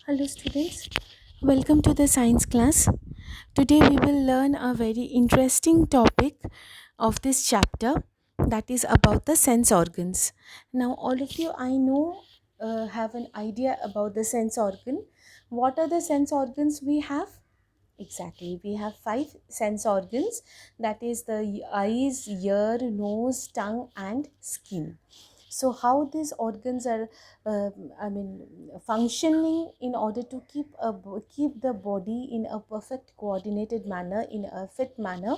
Hello, students. Welcome to the science class. Today, we will learn a very interesting topic of this chapter, that is about the sense organs. Now, all of you I know have an idea about the sense organ. What are the sense organs we have? Exactly, we have five sense organs, that is the eyes, ear, nose, tongue, and skin. So how these organs are functioning in order to keep the body in a perfect coordinated manner, in a fit manner,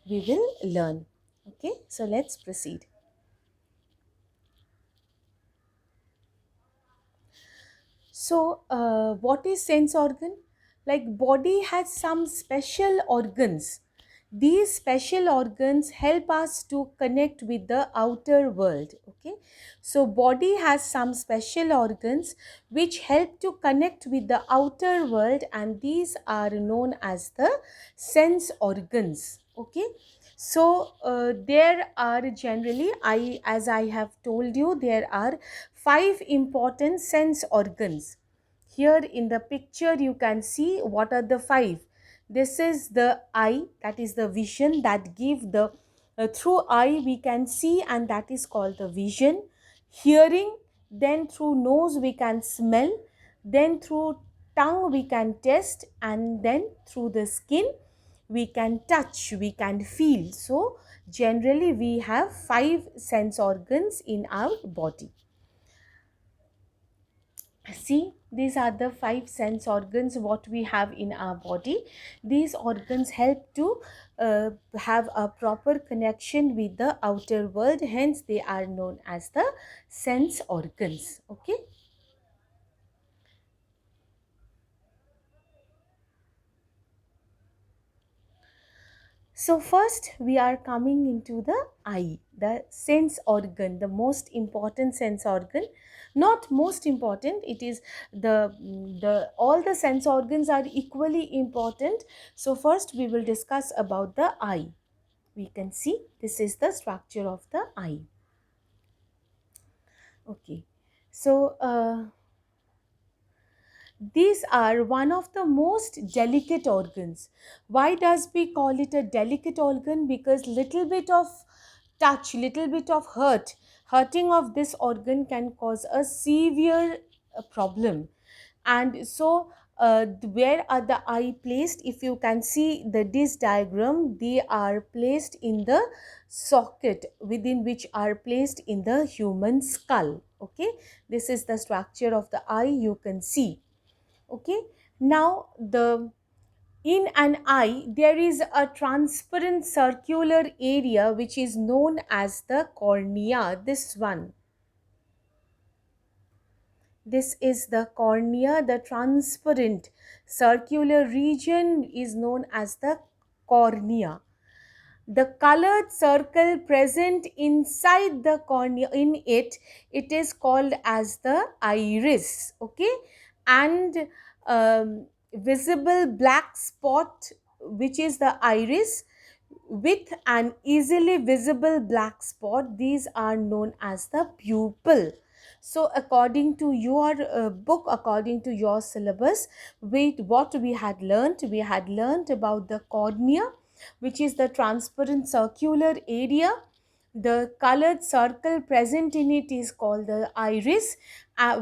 we will learn. Okay, so let's proceed. So, what is sense organ? Like body has some special organs. These special organs help us to connect with the outer world. Okay, so body has some special organs which help to connect with the outer world, and these are known as the sense organs. Okay, so there are generally, as I have told you, there are five important sense organs. Here in the picture you can see what are the five. This is the eye, that is the vision that give the through eye we can see, and that is called the vision. Hearing, then through nose we can smell, then through tongue we can taste, and then through the skin we can touch, we can feel. So generally we have five sense organs in our body. See, these are the five sense organs what we have in our body. These organs help to have a proper connection with the outer world, hence they are known as the sense organs. Okay, so first we are coming into the eye, the sense organ, the most important sense organ. Not most important, it is the all the sense organs are equally important. So first we will discuss about the eye. We can see this is the structure of the eye. Okay, so these are one of the most delicate organs. Why does we call it a delicate organ? Because little bit of touch, little bit of hurting of this organ can cause a severe problem. And so where are the eye placed? If you can see this diagram, they are placed in the socket within which are placed in the human skull. Okay, this is the structure of the eye you can see. Okay, now the in an eye there is a transparent circular area which is known as the cornea. This is the cornea. The transparent circular region is known as the cornea. The colored circle present inside the cornea, in it is called as the iris. Okay, and visible black spot, which is the iris, with an easily visible black spot, these are known as the pupil. So according to your book, according to your syllabus, what we had learned about the cornea, which is the transparent circular area. The colored circle present in it is called the iris,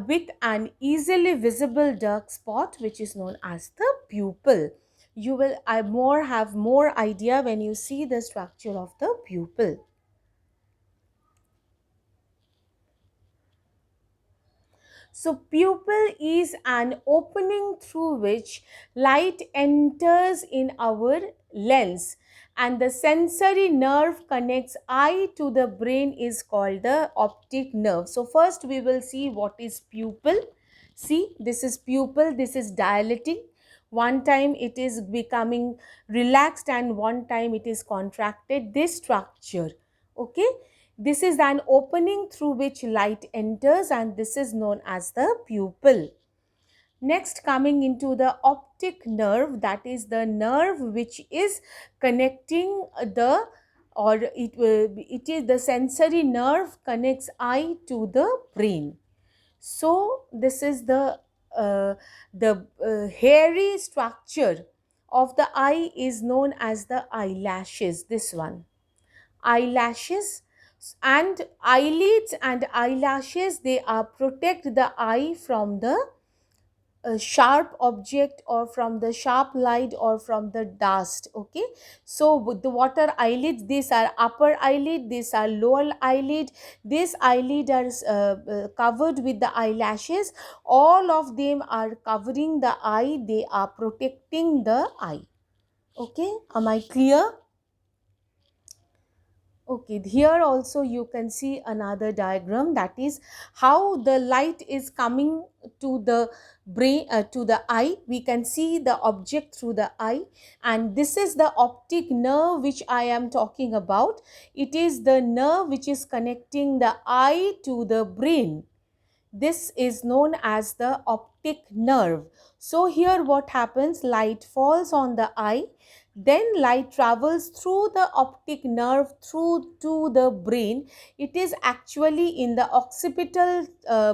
with an easily visible dark spot, which is known as the pupil. You will have more idea when you see the structure of the pupil. So, pupil is an opening through which light enters in our lens, and the sensory nerve connects eye to the brain is called the optic nerve. So, first we will see what is pupil. See, this is pupil, this is dilating. One time it is becoming relaxed and one time it is contracted. This structure, okay, this is an opening through which light enters, and this is known as the pupil. Next, coming into the optic nerve, that is the nerve which is connecting the, or it is the sensory nerve connects eye to the brain. So this is the hairy structure of the eye is known as the eyelashes. This one, eyelashes, and eyelids and eyelashes, they are protect the eye from the sharp object or from the sharp light or from the dust. Okay, so with the water eyelids, these are upper eyelid, these are lower eyelid, this eyelid are covered with the eyelashes. All of them are covering the eye, they are protecting the eye. Okay, am I clear? Okay, here also you can see another diagram, that is how the light is coming to the brain, to the eye. We can see the object through the eye, and this is the optic nerve which I am talking about. It is the nerve which is connecting the eye to the brain. This is known as the optic nerve. So here what happens, light falls on the eye, then light travels through the optic nerve through to the brain. It is actually in the occipital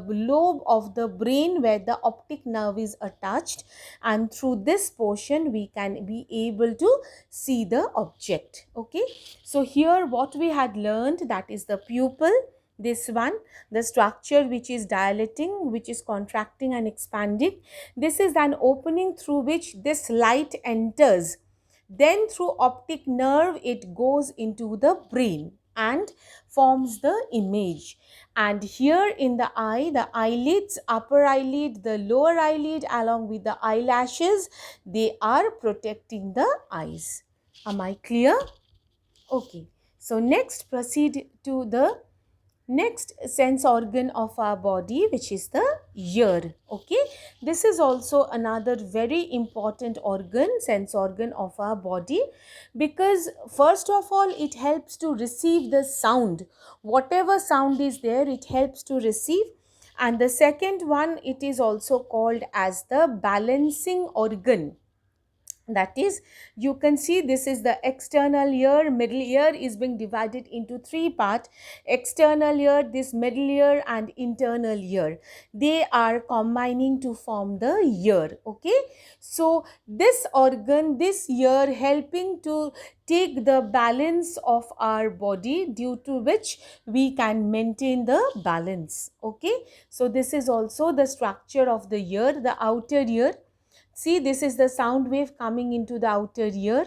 lobe of the brain where the optic nerve is attached, and through this portion we can be able to see the object. Okay, so here what we had learned, that is the pupil, this one, the structure which is dilating, which is contracting and expanding. This is an opening through which this light enters. Then through optic nerve it goes into the brain and forms the image. And here in the eye, the eyelids, upper eyelid, the lower eyelid along with the eyelashes, they are protecting the eyes. Am I clear? Okay, so next proceed to the next sense organ of our body, which is the ear. Okay, this is also another very important organ, sense organ of our body, because first of all it helps to receive the sound. Whatever sound is there, it helps to receive. And the second one, it is also called as the balancing organ. That is, you can see this is the external ear. Middle ear is being divided into three parts: external ear, this middle ear, and internal ear. They are combining to form the ear. Okay, so this organ, this ear, helping to take the balance of our body, due to which we can maintain the balance. Okay, so this is also the structure of the ear, the outer ear. See, this is the sound wave coming into the outer ear.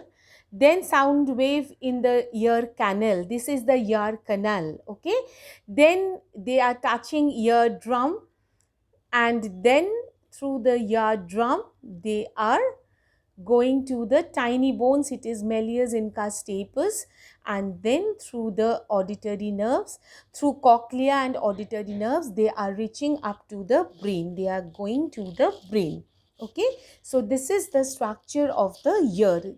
Then sound wave in the ear canal. This is the ear canal. Okay. Then they are touching eardrum, and then through the eardrum they are going to the tiny bones. It is malleus incus stapes, and then through the auditory nerves, through cochlea and auditory nerves, they are reaching up to the brain. They are going to the brain. Okay, so this is the structure of the ear.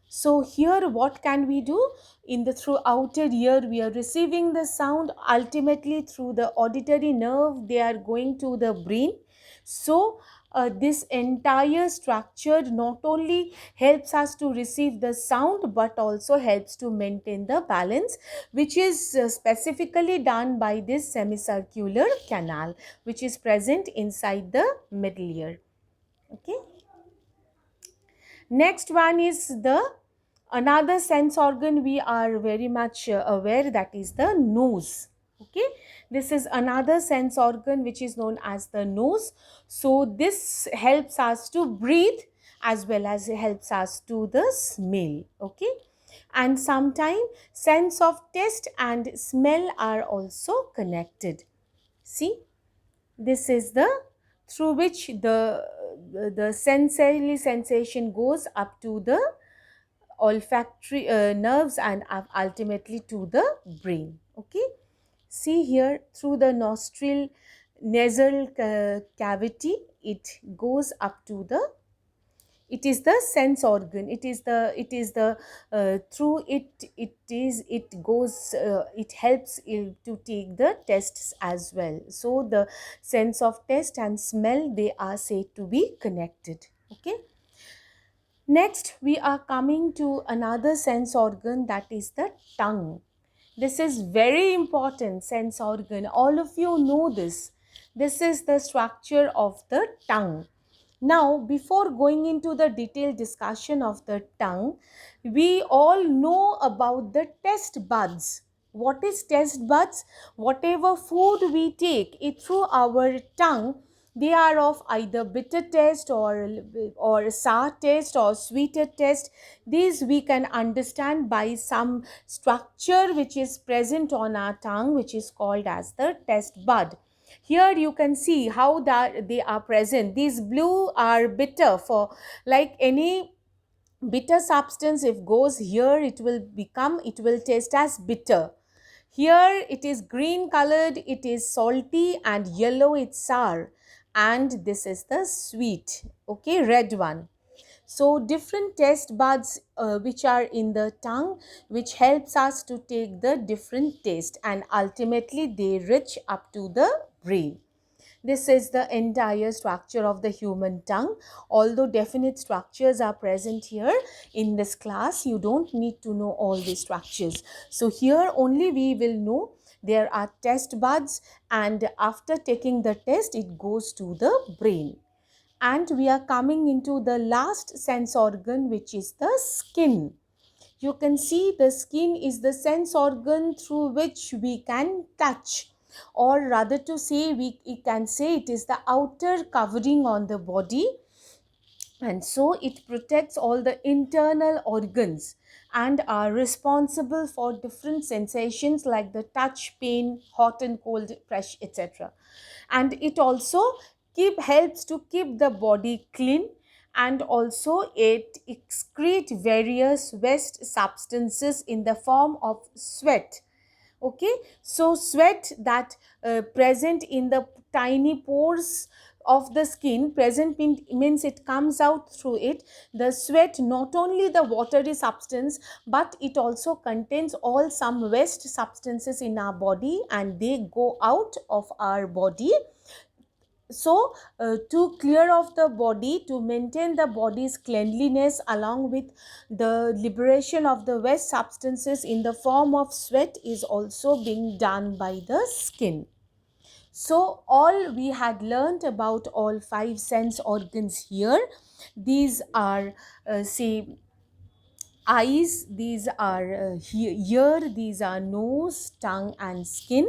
So here what can we do? In the through outer ear we are receiving the sound, ultimately through the auditory nerve they are going to the brain. So this entire structure not only helps us to receive the sound but also helps to maintain the balance, which is specifically done by this semicircular canal which is present inside the middle ear. Okay, next one is the another sense organ we are very much aware, that is the nose. Okay, this is another sense organ which is known as the nose. So this helps us to breathe as well as helps us to the smell. Okay, and sometimes sense of taste and smell are also connected. See, this is the through which the sensory sensation goes up to the olfactory nerves and ultimately to the brain. Okay, see here, through the nostril nasal cavity it goes up to the, it is the sense organ, it is the through it goes, it helps to take the tests as well. So the sense of taste and smell, they are said to be connected. Okay, next we are coming to another sense organ, that is the tongue. This is very important sense organ, all of you know this. This is the structure of the tongue. Now, before going into the detailed discussion of the tongue, we all know about the taste buds. What is taste buds? Whatever food we take it through our tongue, they are of either bitter taste or sour taste or sweeter taste. These we can understand by some structure which is present on our tongue, which is called as the taste bud. Here you can see how that they are present. These blue are bitter, for like any bitter substance, if goes here, it will taste as bitter. Here it is green colored, it is salty, and yellow it's sour, and this is the sweet, okay, red one. So different taste buds which are in the tongue, which helps us to take the different taste, and ultimately they reach up to the brain. This is the entire structure of the human tongue. Although definite structures are present here in this class, you don't need to know all the structures. So here only we will know there are taste buds, and after taking the test it goes to the brain. And we are coming into the last sense organ, which is the skin. You can see the skin is the sense organ through which we can touch, or rather to say, we can say it is the outer covering on the body, and so it protects all the internal organs and are responsible for different sensations like the touch, pain, hot and cold, fresh, etc. And it also helps to keep the body clean, and also it excrete various waste substances in the form of sweat. Okay, so sweat that present in the tiny pores of the skin, present means it comes out through it. The sweat, not only the watery substance, but it also contains all some waste substances in our body, and they go out of our body. So to clear off the body, to maintain the body's cleanliness, along with the liberation of the waste substances in the form of sweat, is also being done by the skin. So all we had learned about all five sense organs here. These are say eyes, these are ear, these are nose, tongue and skin.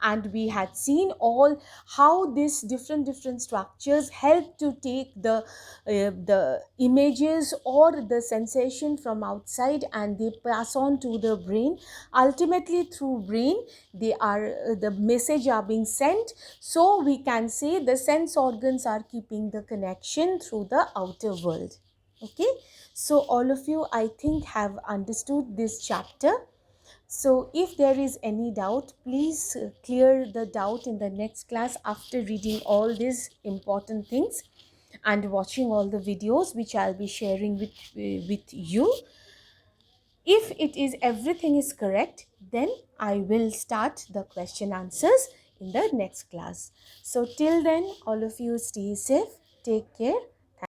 And we had seen all how these different structures help to take the images or the sensation from outside, and they pass on to the brain. Ultimately through brain they are the message are being sent. So we can say the sense organs are keeping the connection through the outer world. Okay, so all of you, I think, have understood this chapter. So if there is any doubt, please clear the doubt in the next class after reading all these important things and watching all the videos which I'll be sharing with you. If it is everything is correct, then I will start the question answers in the next class. So till then, all of you stay safe, take care.